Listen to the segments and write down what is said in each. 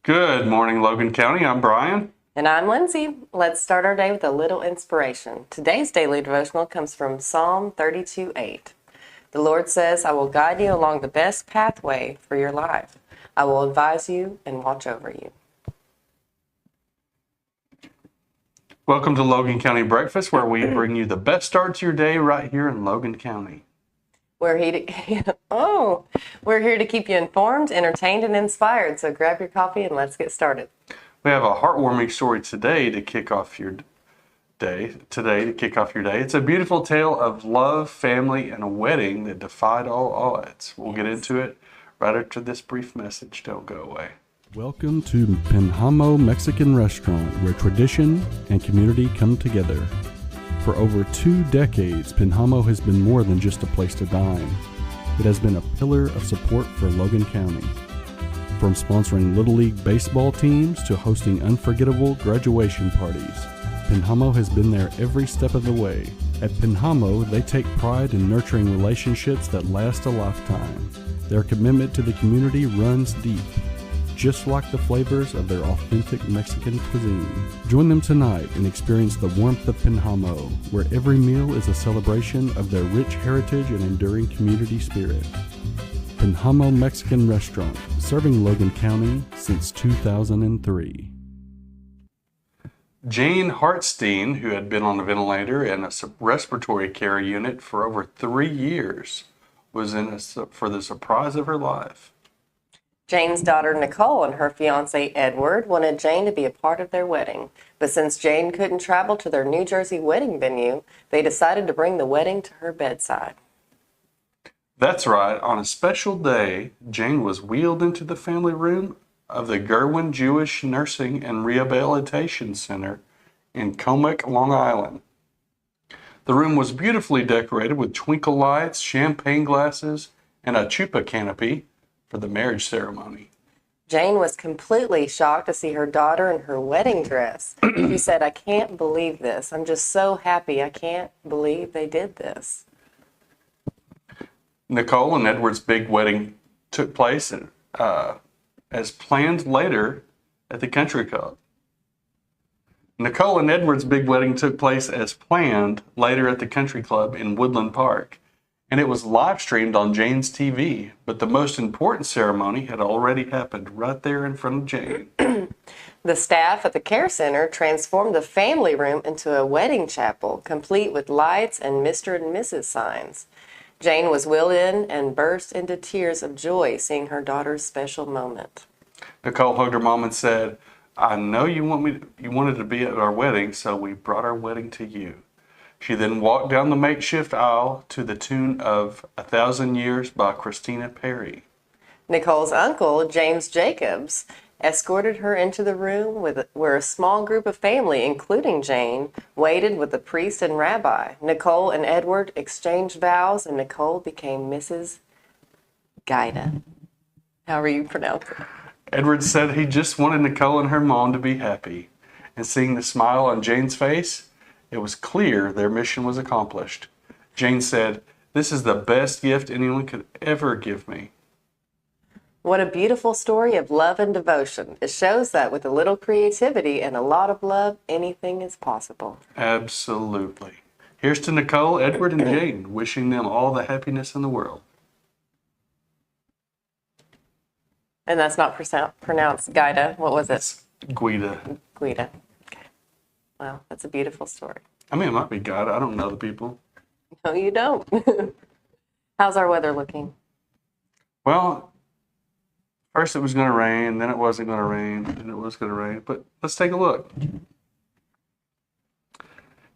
Good morning, Logan County. I'm Brian. And I'm Lindsey. Let's start our day with a little inspiration. Today's daily devotional comes from Psalm 32:8. The Lord says, I will guide you along the best pathway for your life. I will advise you and watch over you. Welcome to Logan County Breakfast, where we bring you the best start to your day right here in Logan County. We're here to keep you informed, entertained, and inspired. So grab your coffee and let's get started. We have a heartwarming story today to kick off your day. It's a beautiful tale of love, family, and a wedding that defied all odds. We'll get into it right after this brief message. Don't go away. Welcome to Penhamo Mexican Restaurant, where tradition and community come together. For over 2 decades, Penhamo has been more than just a place to dine. It has been a pillar of support for Logan County. From sponsoring Little League baseball teams to hosting unforgettable graduation parties, Penhamo has been there every step of the way. At Penhamo, they take pride in nurturing relationships that last a lifetime. Their commitment to the community runs deep, just like the flavors of their authentic Mexican cuisine. Join them tonight and experience the warmth of Penhamo, where every meal is a celebration of their rich heritage and enduring community spirit. Penhamo Mexican Restaurant, serving Logan County since 2003. Jane Hartstein, who had been on a ventilator and a respiratory care unit for over 3 years, was for the surprise of her life. Jane's daughter Nicole and her fiance Edward wanted Jane to be a part of their wedding. But since Jane couldn't travel to their New Jersey wedding venue, they decided to bring the wedding to her bedside. That's right. On a special day, Jane was wheeled into the family room of the Gerwin Jewish Nursing and Rehabilitation Center in Comac, Long Island. The room was beautifully decorated with twinkle lights, champagne glasses, and a chuppah canopy for the marriage ceremony. Jane was completely shocked to see her daughter in her wedding dress. She said, I can't believe this. I'm just so happy. I can't believe they did this. Nicole and Edward's big wedding took place as planned later at the country club. Nicole and Edward's big wedding took place as planned later at the country club in Woodland Park, and it was live streamed on Jane's TV. But the most important ceremony had already happened right there in front of Jane. The staff at the care center transformed the family room into a wedding chapel, complete with lights and Mr. and Mrs. signs. Jane was wheeled in and burst into tears of joy seeing her daughter's special moment. Nicole hugged her mom and said, I know you wanted to be at our wedding, so we brought our wedding to you. She then walked down the makeshift aisle to the tune of 1,000 Years by Christina Perri. Nicole's uncle, James Jacobs, escorted her into the room where a small group of family, including Jane, waited with the priest and rabbi. Nicole and Edward exchanged vows, and Nicole became Mrs. Gaida. However you pronounce it. Edward said he just wanted Nicole and her mom to be happy. And seeing the smile on Jane's face, it was clear their mission was accomplished. Jane said, this is the best gift anyone could ever give me. What a beautiful story of love and devotion. It shows that with a little creativity and a lot of love, anything is possible. Absolutely. Here's to Nicole, Edward, and Jane, wishing them all the happiness in the world. And that's not pronounced Gaida. What was it? It's Guida. Guida. Okay. Well, that's a beautiful story. I mean, it might be Guida. I don't know the people. No, you don't. How's our weather looking? Well, first it was going to rain, then it wasn't going to rain, then it was going to rain. But let's take a look.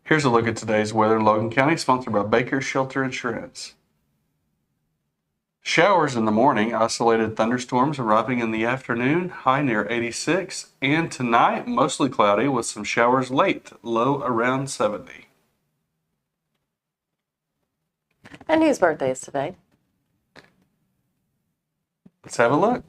Here's a look at today's weather in Logan County, sponsored by Baker's Shelter Insurance. Showers in the morning, isolated thunderstorms arriving in the afternoon, high near 86. And tonight, mostly cloudy with some showers late, low around 70. And whose birthday is today? Let's have a look.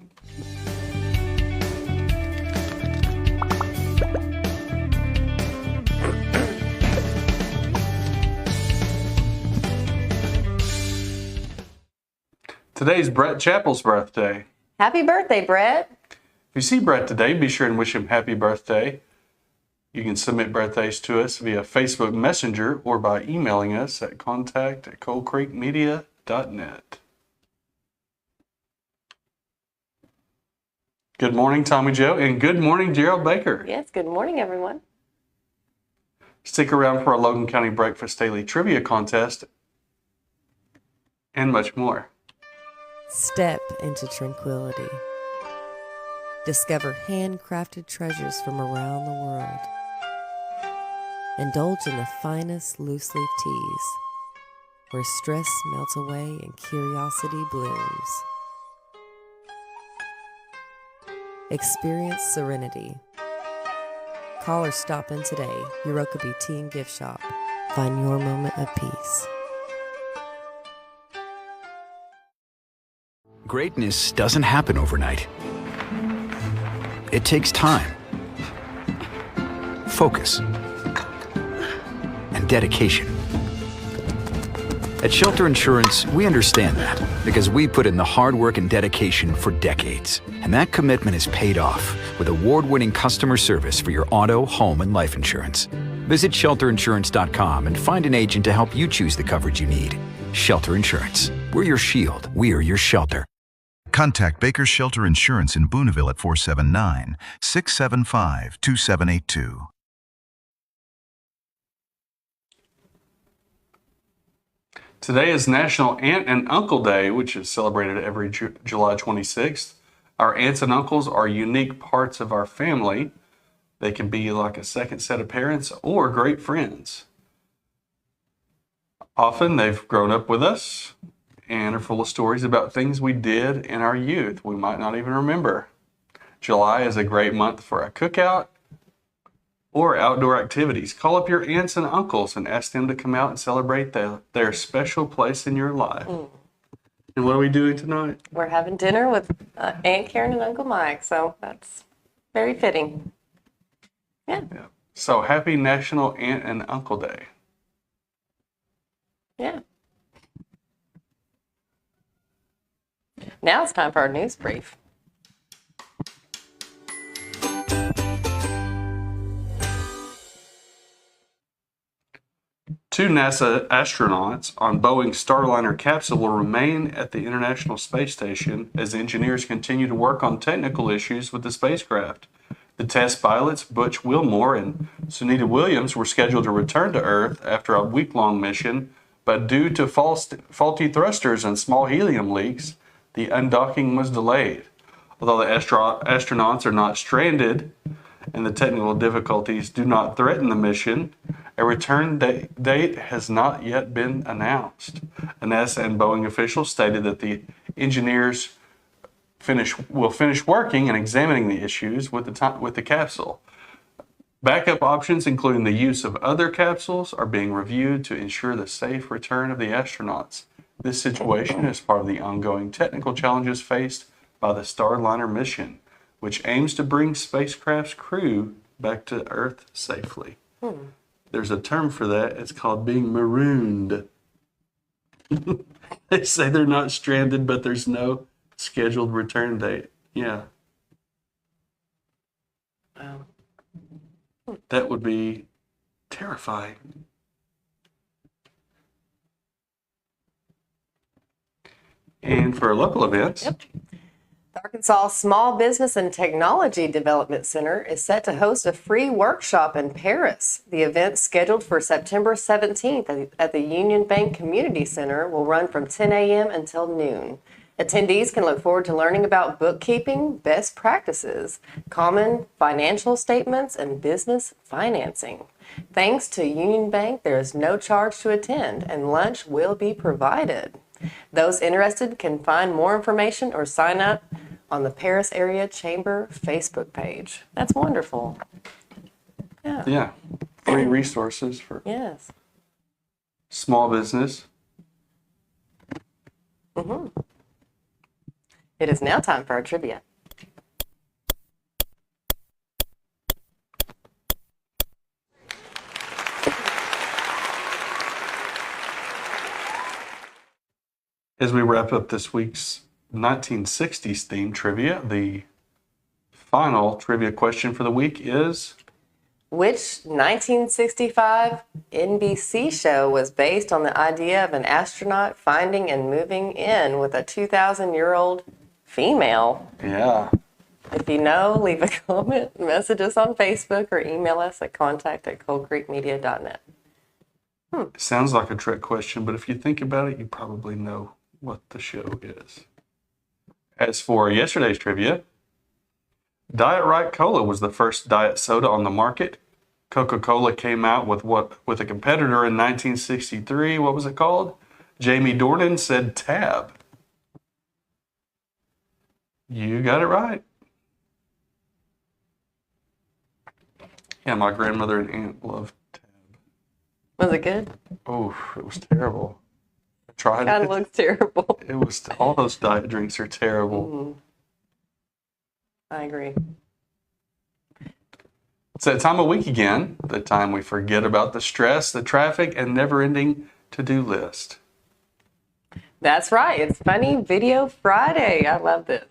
Today's Brett Chappell's birthday. Happy birthday, Brett. If you see Brett today, be sure and wish him happy birthday. You can submit birthdays to us via Facebook Messenger or by emailing us at contact@coalcreekmedia.net. Good morning, Tommy Joe, and good morning, Gerald Baker. Yes, good morning, everyone. Stick around for our Logan County Breakfast Daily Trivia Contest and much more. Step into tranquility. Discover handcrafted treasures from around the world. Indulge in the finest loose leaf teas, where stress melts away and curiosity blooms. Experience serenity. Call or stop in today, Eurokaby Tea and Gift Shop. Find your moment of peace. Greatness doesn't happen overnight. It takes time, focus, and dedication. At Shelter Insurance, we understand that because we put in the hard work and dedication for decades. And that commitment is paid off with award-winning customer service for your auto, home, and life insurance. Visit shelterinsurance.com and find an agent to help you choose the coverage you need. Shelter Insurance. We're your shield. We're your shelter. Contact Baker's Shelter Insurance in Booneville at 479-675-2782. Today is National Aunt and Uncle Day, which is celebrated every July 26th. Our aunts and uncles are unique parts of our family. They can be like a second set of parents or great friends. Often they've grown up with us and are full of stories about things we did in our youth we might not even remember. July is a great month for a cookout or outdoor activities. Call up your aunts and uncles and ask them to come out and celebrate their special place in your life. And what are we doing tonight? We're having dinner with Aunt Karen and Uncle Mike, so that's very fitting. Yeah. So happy National Aunt and Uncle Day. Yeah. Now it's time for our news brief. Two NASA astronauts on Boeing's Starliner capsule will remain at the International Space Station as engineers continue to work on technical issues with the spacecraft. The test pilots, Butch Wilmore and Sunita Williams, were scheduled to return to Earth after a week-long mission, but due to faulty thrusters and small helium leaks, the undocking was delayed. Although the astronauts are not stranded and the technical difficulties do not threaten the mission, a return date has not yet been announced. A NASA and Boeing officials stated that the engineers will finish working and examining the issues with the capsule. Backup options, including the use of other capsules, are being reviewed to ensure the safe return of the astronauts. This situation is part of the ongoing technical challenges faced by the Starliner mission, which aims to bring spacecraft's crew back to Earth safely. There's a term for that. It's called being marooned. They say they're not stranded, but there's no scheduled return date. Yeah. Wow. That would be terrifying. And for our local events, Yep. The Arkansas Small Business and Technology Development Center is set to host a free workshop in Paris. The event, scheduled for September 17th at the Union Bank Community Center, will run from 10 a.m. until noon. Attendees can look forward to learning about bookkeeping, best practices, common financial statements, and business financing. Thanks to Union Bank, there is no charge to attend, and lunch will be provided. Those interested can find more information or sign up on the Paris Area Chamber Facebook page. That's wonderful. yeah, free resources for Yes. small business. It is now time for our trivia. As we wrap up this week's 1960s theme trivia, the final trivia question for the week is, Which 1965 NBC show was based on the idea of an astronaut finding and moving in with a 2,000-year-old female? yeah, If you know, leave a comment, message us on Facebook, or email us at contact@coldcreekmedia.net. it sounds like a trick question, but if you think about it, you probably know what the show is. As for yesterday's trivia, Diet Right Cola was the first diet soda on the market. Coca-Cola came out with a competitor in 1963. What was it called? Jamie Dornan said Tab. You got it right. Yeah, my grandmother and aunt loved Tab. Was it good? Oh, it was terrible. I tried Kind it. of looks terrible. It was, all those diet drinks are terrible. I agree. It's that time of week again, the time we forget about the stress, the traffic, and never-ending to-do list. That's right. It's Funny Video Friday. I love this.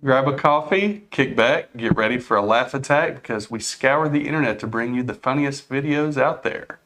Grab a coffee, kick back, get ready for a laugh attack because we scour the internet to bring you the funniest videos out there.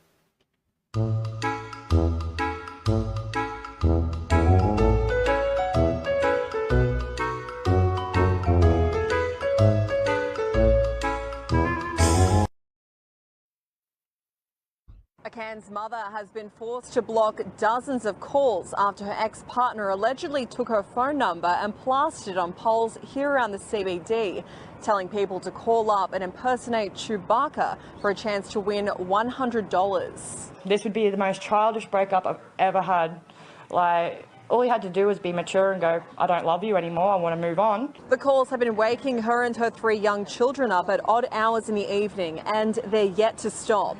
A Cairns mother has been forced to block dozens of calls after her ex-partner allegedly took her phone number and plastered it on poles here around the CBD, telling people to call up and impersonate Chewbacca for a chance to win $100. This would be the most childish breakup I've ever had. Like, all he had to do was be mature and go, I don't love you anymore, I want to move on. The calls have been waking her and her 3 young children up at odd hours in the evening, and they're yet to stop.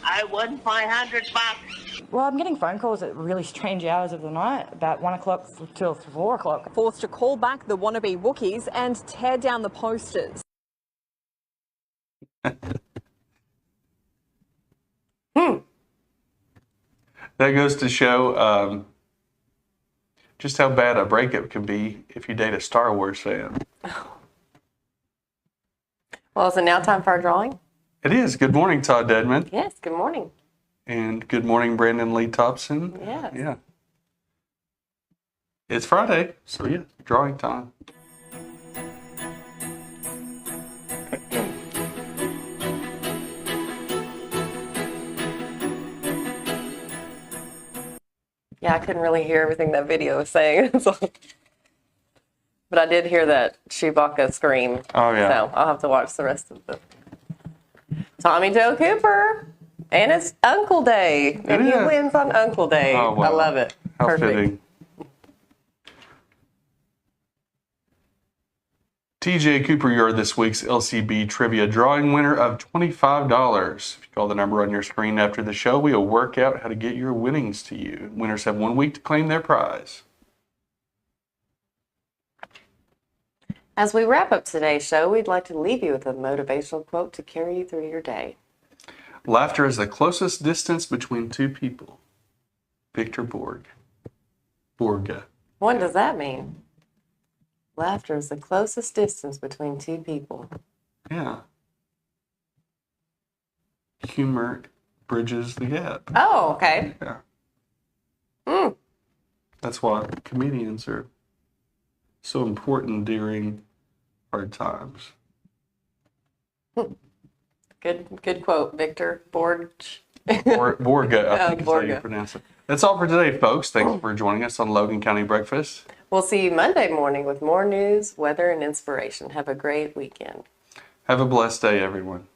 I won $500. Well, I'm getting phone calls at really strange hours of the night, about 1 o'clock till 4 o'clock. Forced to call back the wannabe Wookiees and tear down the posters. That goes to show just how bad a breakup can be if you date a Star Wars fan. Well, is it now time for our drawing? It is. Good morning, Todd Dedman. Yes, good morning. And good morning, Brandon Lee Thompson. Yes. Yeah. It's Friday, so yeah, drawing time. Yeah, I couldn't really hear everything that video was saying. So. But I did hear that Chewbacca scream. Oh, yeah. So I'll have to watch the rest of the Tommy Joe Cooper. And it's Uncle Day. And he is. wins on Uncle Day. Oh, wow. I love it. How Perfect. fitting. TJ Cooper, you're this week's LCB Trivia drawing winner of $25. If you call the number on your screen after the show, we'll work out how to get your winnings to you. Winners have 1 week to claim their prize. As we wrap up today's show, we'd like to leave you with a motivational quote to carry you through your day. Laughter is the closest distance between two people. Victor Borga. What does that mean? Laughter is the closest distance between two people. Yeah. Humor bridges the gap. Oh, okay. Yeah. That's why comedians are so important during hard times. Good quote, Victor Borg. Borga, I think is how you Borga. pronounce it. That's all for today, folks. Thanks for joining us on Logan County Breakfast. We'll see you Monday morning with more news, weather, and inspiration. Have a great weekend. Have a blessed day, everyone.